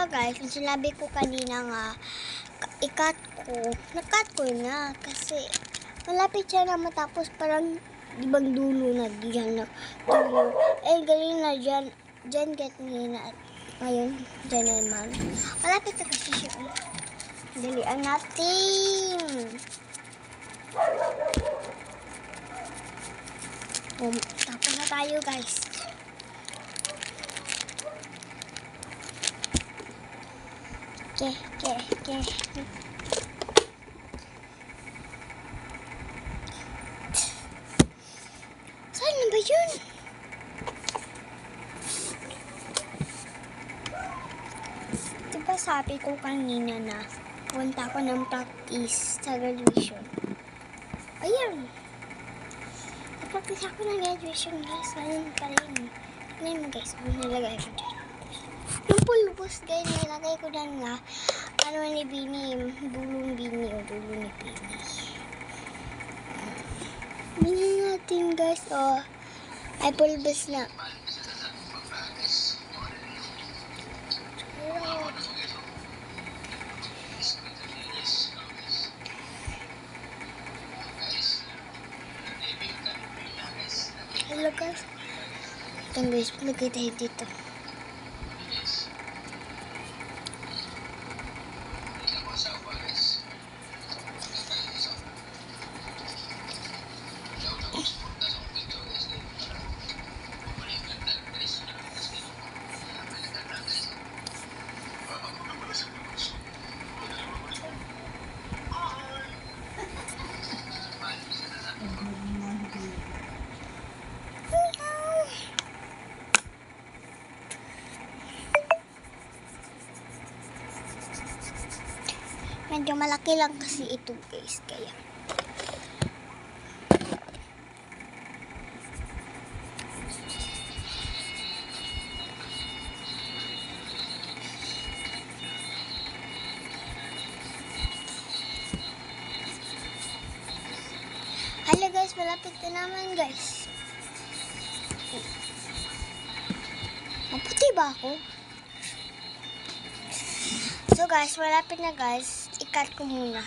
ba guys, yung sinabi ko kanina nga, i-cut ko. Na-cut ko na kasi malapit siya na matapos, parang ibang dulo na diyan na dulo. Eh, galing na dyan. Dyan get me na. Ngayon, dyan naman. Malapit na kasi siya. Dalian natin. Tapos na tayo guys. Okay. Saan na ba yun? Diba sabi ko kanina na punta ko ng practice sa graduation. Ayan. Nag-practice ako ng graduation guys. Ganun pa rin. Tignan mo guys. Ano nalagay ko dyan? Yung pulbos guys, nilagay ko dyan nga. Ano ni Bini, dulong Bini o dulo ni Bini. Bini natin guys, oh. Ay, pulbos na. Hello guys. Ito guys, lagay tayo dito. Medyo malaki lang kasi ito guys, kaya. Hello guys, malapit na naman guys. Maputi ba ako? So guys, malapit na guys. I-cut ko muna.